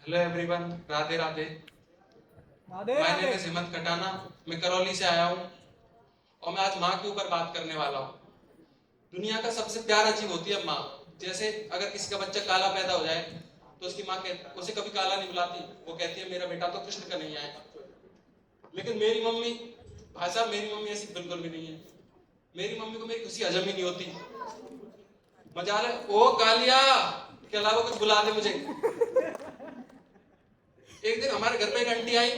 Hello everyone, Radhe Radhe. Radhe my name Radhe. Is Hemant Khatana. मैं करौली से आया हूँ और मैं आज माँ के ऊपर बात करने वाला हूँ। दुनिया का सबसे प्यारा जीव होती है माँ। जैसे अगर किसी का बच्चा काला पैदा हो जाए तो उसकी माँ उसे कभी काला नहीं बुलाती, वो कहती है मेरा बेटा तो कृष्ण का नहीं आएगा। लेकिन मेरी मम्मी, भाई साहब, मेरी मम्मी ऐसी बिल्कुल भी नहीं है। मेरी मम्मी को मेरी खुशी हजम ही नहीं होती। मजाल है ओ कालिया के अलावा कुछ बुला दे मुझे। एक दिन हमारे घर पे एक आंटी आई,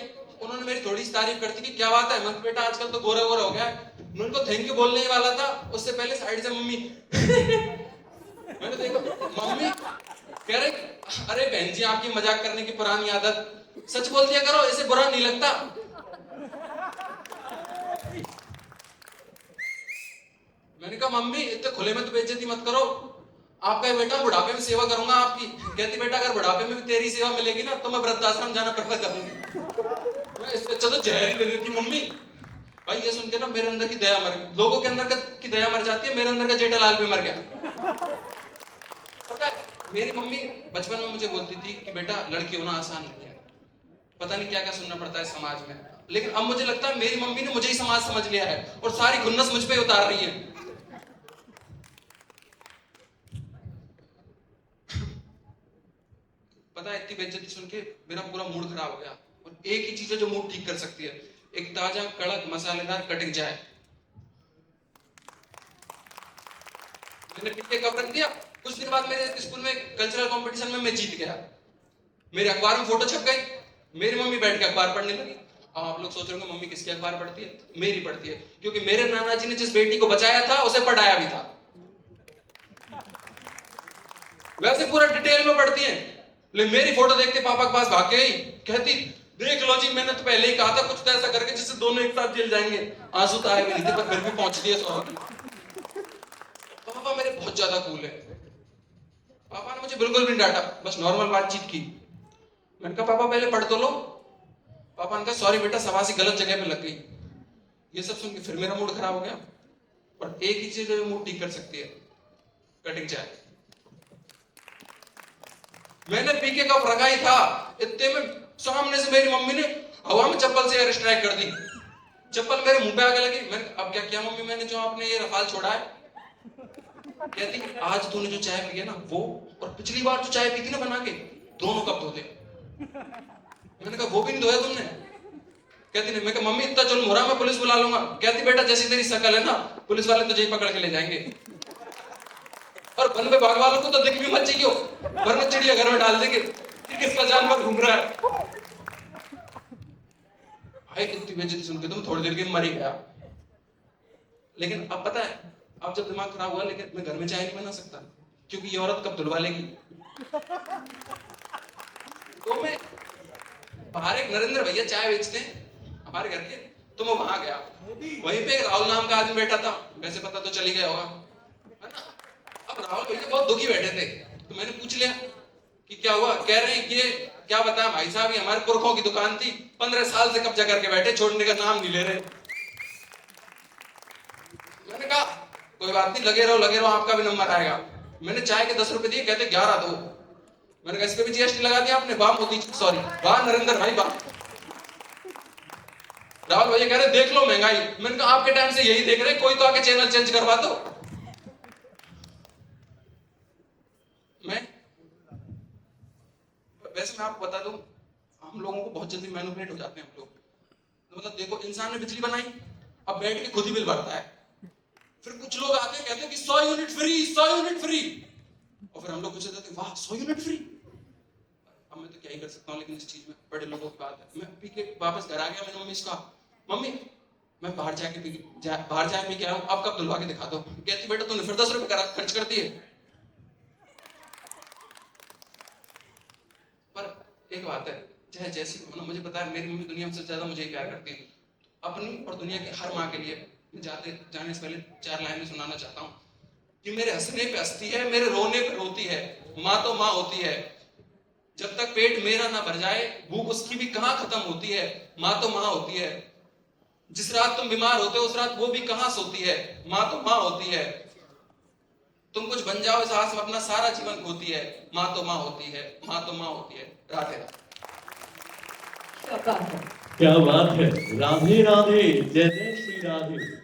उन्होंने मेरी थोड़ी सी तारीफ करती कि क्या बात है हेमंत बेटा, आजकल तो गोरा गोरा हो गया है। मैं उनको थैंक यू बोलने ही वाला था, उससे पहले साइड से मम्मी मैंने देखा, मम्मी कह रहे अरे बहन जी, आपकी मजाक करने की पुरानी आदत, सच बोल दिया करो, ऐसे बुरा नहीं लगता। मैंने कहा मम्मी इतने खुले में तो बेइज्जती मत करो, आपका बेटा बुढ़ापे में सेवा करूंगा आपकी। कहती बेटा अगर बुढ़ापे में भी तेरी सेवा मिलेगी ना तो मैं वृद्धाश्रम जाना प्रेफर करूंगी। मैं इससे अच्छा तो जहर ही दे देती मम्मी। भाई ये सुन के ना मेरे अंदर की दया मर गई। लोगों के अंदर की दया मर जाती है, मेरे अंदर का जेठालाल भी मर गया। पता है, मेरी मम्मी बचपन में मुझे बोलती थी कि बेटा लड़की होना आसान नहीं है, पता नहीं क्या क्या सुनना पड़ता है समाज में। लेकिन अब मुझे लगता है मेरी मम्मी ने मुझे ही समाज समझ लिया है और सारी खुन्नस मुझ पे उतार रही है। पता है, इतनी बेइज्जती सुन के मेरा पूरा मूड खराब हो गया। और एक ही चीज है जो मूड ठीक कर सकती है, एक ताजा कड़क मसालेदार कटिंग चाय। मैंने पी के कप रख दिया। कुछ दिन बाद मेरे स्कूल में कल्चरल कंपटीशन में मैं जीत गया। मेरे अखबार में फोटो छप गई। मेरी मम्मी बैठ के अखबार पढ़ने लगी। अब आप लोग सोच रहे होंगे मम्मी किसकी अखबार पढ़ती है? मेरी पढ़ती है, क्योंकि मेरे नाना जी ने जिस बेटी को बचाया था उसे पढ़ाया भी था। वैसे पूरा डिटेल में पढ़ती है। लेकिन मेरी फोटो देख के पापा के पास भाग के गई, कहती देख लो जी, मैंने तो पहले ही कहा था कुछ तो ऐसा करके जिससे दोनों एक साथ जेल जाएंगे। आंसू तो आए भी नहीं थे पर फिर भी पहुंच दिए सौरभ। पापा मेरे बहुत ज्यादा कूल है। पापा ने मुझे बिल्कुल भी नहीं डांटा, बस नॉर्मल बातचीत की। मैंने कहा पापा पहले पढ़ तो लो। पापा ने कहा सॉरी बेटा, शाबाशी गलत जगह पे लग गई। ये सब सुन के फिर मेरा मूड खराब हो गया। और एक ही चीज है जो मूड ठीक कर सकती है, कटिंग चाय। मैंने पी के कप रखा ही था, इतने में सामने से मेरी मम्मी ने हवा में चप्पल से एयर स्ट्राइक कर दी। चप्पल मेरे मुंह पे आगे लगी। मैंने अब क्या किया मम्मी, मैंने जो आपने ये रफाल छोड़ा है। कहती आज तूने जो चाय पी है ना वो, और पिछली बार जो चाय पी थी ना बना के, दोनों कप धो दे। मैंने कहा वो भी नहीं धोया तुमने? कहती नहीं। मैं कहा मम्मी इतना चल मुरा, मैं पुलिस बुला लूंगा। कहती बेटा जैसी तेरी शकल है ना, पुलिस वाले तुझे ही पकड़ के ले जाएंगे। और वन विभाग वालों को तो दिख भी मत चाहिए, वरना चिड़िया घर में डाल देंगे कि किसका जानवर घूम रहा है। भाई इतनी बेइज्जती सुन के तुम थोड़ी देर के मर ही गया। लेकिन अब पता है, अब जब दिमाग खराब हुआ, लेकिन मैं घर में चाय नहीं बना सकता, क्योंकि ये औरत कब धुलवा लेगी। तो मैं बाहर एक नरेंद्र भैया चाय बेचते हैं हमारे घर के, तो मैं वहां गया। वहीं पे एक राहुल नाम का आदमी बैठा था, वैसे पता तो चल ही गया होगा, है ना। अब राहुल भैया बहुत दुखी बैठे थे, तो मैंने पूछ लिया कि क्या हुआ। कह रहे हैं कि ये क्या बताया भाई साहब, ये हमारे पुरखों की दुकान थी, 15 साल से कब्जा करके बैठे, छोड़ने का नाम नहीं ले रहे। मैंने कहा कोई बात नहीं, लगे रहो, आपका भी नंबर आएगा। मैंने चाय के 10 रुपए दिए, कहते 11 दो। मैंने कहा इस पे भी जीएसटी लगा दिया आपने? वाह मोदी, सॉरी वाह नरेंद्र भाई वाह। राहुल भैया कह रहे देख लो महंगाई। मैंने कहा आपके टाइम से यही देख रहे, कोई तो आके चैनल चेंज करवा दो। मैं वैसे मैं आपको बता दूं, हम लोगों को बहुत जल्दी मैनिपुलेट हो जाते हैं हम लोग। तो मतलब देखो, इंसान ने बिजली बनाई, अब बैठ के खुद ही बिल भरता है। फिर कुछ लोग आते हैं कहते हैं कि 100 यूनिट फ्री, 100 यूनिट फ्री। और फिर हम लोग कुछ कहते हैं वाह 100 यूनिट फ्री। अब मैं तो क्या ही कर सकता हूँ, लेकिन इस चीज में बड़े लोगों की बात है। मैं पी के वापस घर आ गया। मैंने मम्मी से कहा मम्मी मैं बाहर बाहर जाके पी के आया हूँ, अब कब धुलवा के दिखा दो। कहती बेटा तूने फिर 10 रुपए खर्च कर दिए। पर एक बात है, चाहे जैसी हो ना, मुझे पता है मेरी मम्मी दुनिया में सबसे ज्यादा मुझे ही प्यार करती है। अपनी और दुनिया की हर माँ के लिए मैं जाने से पहले 4 लाइनें सुनाना चाहता हूँ कि मेरे हंसने पे हंसती है, मेरे रोने पे रोती है, माँ तो माँ होती है। जब तक पेट मेरा ना भर जाए, भूख उसकी भी कहाँ खत्म होती है, माँ तो माँ होती है। जिस रात तुम बीमार होते हो उस रात वो भी कहाँ सोती है, माँ तो माँ होती है। तुम कुछ बन जाओ इस आस में अपना सारा जीवन खोती है। माँ तो माँ होती है, माँ तो माँ होती है। राधे राधे। क्या बात है। क्या बात है। राधे राधे, जय जय श्री राधे।